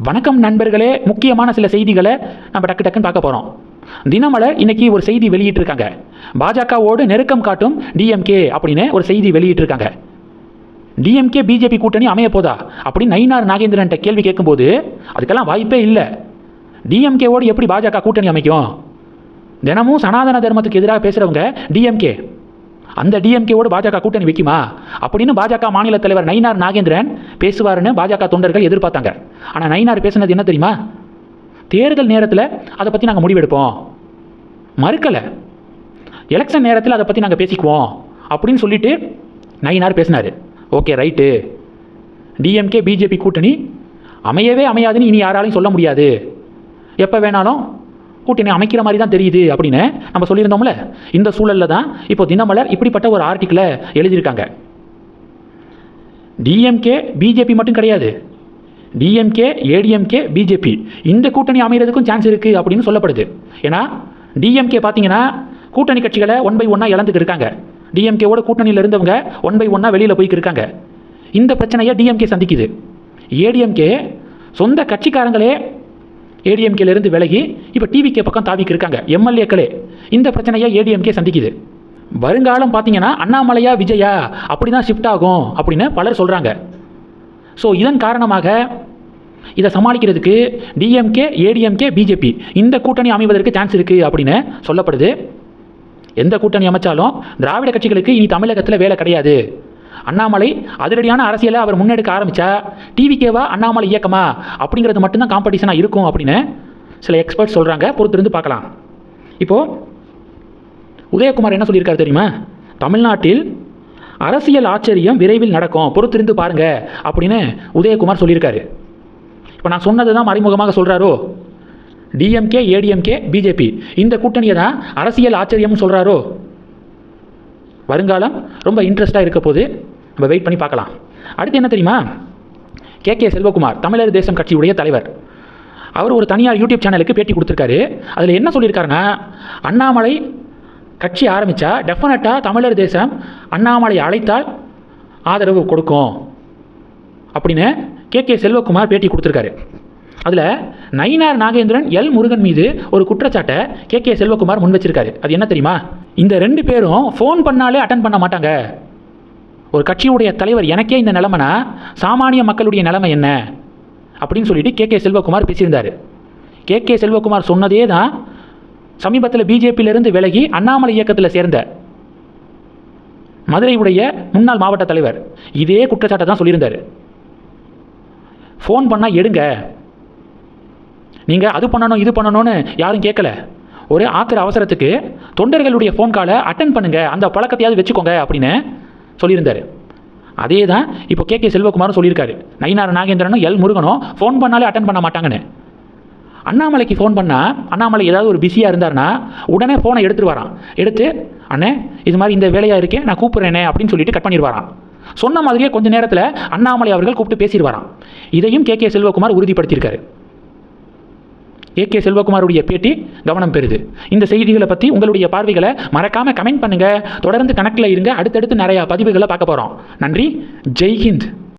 வணக்கம் நண்பர்களே, முக்கியமான சில செய்திகளை நம்ம டக்குன்னு பார்க்க போகிறோம். தினமலர் இன்னைக்கு ஒரு செய்தி வெளியிட்டிருக்காங்க. பாஜகவோடு நெருக்கம் காட்டும் டிஎம்கே அப்படின்னு ஒரு செய்தி வெளியிட்டிருக்காங்க. டிஎம்கே பிஜேபி கூட்டணி அமைய போதா அப்படின்னு நயினார் நாகேந்திரன்ட்ட கேள்வி கேட்கும்போது அதுக்கெல்லாம் வாய்ப்பே இல்லை. டிஎம்கேவோடு எப்படி பாஜக கூட்டணி அமைக்கும்? தினமும் சனாதன தர்மத்துக்கு எதிராக பேசுகிறவங்க டிஎம்கே. அந்த டிஎம்கேவோடு பாஜக கூட்டணி வைக்குமா அப்படின்னு பாஜக மாநில தலைவர் நயினார் நாகேந்திரன் பேசுவார்னு பாஜக தொண்டர்கள் எதிர்பார்த்தாங்க. ஆனால் நயினார் பேசுனது என்ன தெரியுமா? தேர்தல் நேரத்தில் அதை பற்றி நாங்கள் முடிவெடுப்போம், மறுக்கலை. எலெக்ஷன் நேரத்தில் அதை பற்றி நாங்கள் பேசிக்குவோம் அப்படின்னு சொல்லிட்டு நயினார் பேசினார். Okay, right. டிஎம்கே பிஜேபி கூட்டணி அமையவே அமையாதுன்னு இனி யாராலையும் சொல்ல முடியாது, எப்போ வேணாலும் கூட்டணி அமைக்கிற மாதிரி தான் தெரியுது அப்படின்னு நம்ம சொல்லியிருந்தோம்ல. இந்த சூழலில் தான் இப்போ தினமலர் இப்படிப்பட்ட ஒரு ஆர்டிக்கிளை எழுதியிருக்காங்க. டிஎம்கே பிஜேபி மட்டும் கிடையாது, டிஎம்கே ஏடிஎம்கே பிஜேபி இந்த கூட்டணி அமைகிறதுக்கும் சான்ஸ் இருக்குது அப்படின்னு சொல்லப்படுது. ஏன்னா டிஎம்கே பார்த்தீங்கன்னா கூட்டணி கட்சிகளை 1 by 1 இழந்துக்கு இருக்காங்க. டிஎம்கேவோட கூட்டணியில் இருந்தவங்க 1 by 1 வெளியில் போய்க்கு இருக்காங்க. இந்த பிரச்சனையை டிஎம்கே சந்திக்குது. ஏடிஎம்கே சொந்த கட்சிக்காரங்களே ஏடிஎம்கேலேருந்து விலகி இப்போ டிவிகே பக்கம் தாவிக்கு இருக்காங்க. எம்எல்ஏக்களே இந்த பிரச்சனையை ஏடிஎம்கே சந்திக்குது. வருங்காலம் பார்த்தீங்கன்னா அண்ணாமலையா விஜயா அப்படி தான் ஷிஃப்ட் ஆகும் அப்படின்னு பலர் சொல்கிறாங்க. ஸோ இதன் காரணமாக இதை சமாளிக்கிறதுக்கு டிஎம்கே ஏடிஎம்கே பிஜேபி இந்த கூட்டணி அமைவதற்கு சான்ஸ் இருக்குது அப்படின்னு சொல்லப்படுது. எந்த கூட்டணி அமைச்சாலும் திராவிட கட்சிகளுக்கு இனி தமிழகத்தில் வேலை கிடையாது. அண்ணாமலை அதிரடியான அரசியலை அவர் முன்னெடுக்க ஆரம்பித்தா டிவிகேவா அண்ணாமலை இயக்கமா அப்படிங்கிறது மட்டும்தான் காம்படிஷனாக இருக்கும் அப்படின்னு சில எக்ஸ்பர்ட்ஸ் சொல்கிறாங்க. பொறுத்திருந்து பார்க்கலாம். இப்போது உதயகுமார் என்ன சொல்லியிருக்காரு தெரியுமா? தமிழ்நாட்டில் அரசியல் ஆச்சரியம் விரைவில் நடக்கும், பொறுத்திருந்து பாருங்க அப்படின்னு உதயகுமார் சொல்லியிருக்காரு. இப்போ நான் சொன்னது தான் மறைமுகமாக சொல்கிறாரோ? டிஎம்கே ஏடிஎம்கே பிஜேபி இந்த கூட்டணியை தான் அரசியல் ஆச்சரியம்னு சொல்கிறாரோ? வருங்காலம் ரொம்ப இன்ட்ரெஸ்டாக இருக்க போது, நம்ம வெயிட் பண்ணி பார்க்கலாம். அடுத்து என்ன தெரியுமா? கே செல்வகுமார் தமிழர் தேசம் கட்சியுடைய தலைவர், அவர் ஒரு தனியார் யூடியூப் சேனலுக்கு பேட்டி கொடுத்துருக்காரு. அதில் என்ன சொல்லியிருக்காருன்னா, அண்ணாமலை கட்சி ஆரம்பித்தா டெஃபினட்டாக தமிழர் தேசம் அண்ணாமலை அழைத்தால் ஆதரவு கொடுக்கும் அப்படின்னு கே செல்வகுமார் பேட்டி கொடுத்துருக்காரு. அதில் நயினார் நாகேந்திரன் முருகன் மீது ஒரு குற்றச்சாட்டை கே செல்வகுமார் முன் வச்சிருக்காரு. அது என்ன தெரியுமா? இந்த 2 பேரும் ஃபோன் பண்ணாலே அட்டன் பண்ண மாட்டாங்க. ஒரு கட்சியுடைய தலைவர் எனக்கே இந்த நிலைமைனா சாமானிய மக்களுடைய நிலைமை என்ன அப்படின்னு சொல்லிட்டு கே செல்வகுமார் பேசியிருந்தார். கே செல்வகுமார் சொன்னதே தான் சமீபத்தில் பிஜேபியிலிருந்து விலகி அண்ணாமலை இயக்கத்தில் சேர்ந்த மதுரையுடைய முன்னாள் மாவட்ட தலைவர் இதே குற்றச்சாட்டை தான் சொல்லியிருந்தார். ஃபோன் பண்ணால் எடுங்க, நீங்கள் அது பண்ணணும் இது பண்ணணும்னு யாரும் கேட்கல. ஒரு ஆத்திர அவசரத்துக்கு தொண்டர்களுடைய ஃபோன் காலை அட்டன் பண்ணுங்கள், அந்த பழக்கத்தையாவது வச்சுக்கோங்க அப்படின்னு சொல்லியிருந்தார். அதே தான் இப்போ கே செல்வகுமாரும் சொல்லியிருக்காரு. நயினார் நாகேந்திரனும் முருகனும் ஃபோன் பண்ணாலே அட்டன் பண்ண மாட்டாங்கன்னு. அண்ணாமலைக்கு ஃபோன் பண்ணால் அண்ணாமலை ஏதாவது ஒரு பிஸியாக இருந்தார்னா உடனே ஃபோனை எடுத்துகிட்டு வரான். எடுத்து அண்ணே இது மாதிரி இந்த வேலையாக இருக்கேன் நான் கூப்பிட்றேனே அப்படின்னு சொல்லிட்டு கட் பண்ணிடுவாரான். சொன்ன மாதிரியே கொஞ்ச நேரத்தில் அண்ணாமலை அவர்கள் கூப்பிட்டு பேசிடுவாராம். இதையும் கே செல்வகுமார் உறுதிப்படுத்தியிருக்காரு. கே செல்வகுமாருடைய பேட்டி கவனம் பெறுது. இந்த செய்திகளை பற்றி உங்களுடைய பார்வைகளை மறக்காமல் கமெண்ட் பண்ணுங்கள். தொடர்ந்து கணக்கில் இருங்க. அடுத்தடுத்து நிறையா பதிவுகளை பார்க்க போகிறோம். நன்றி. ஜெய்ஹிந்த்.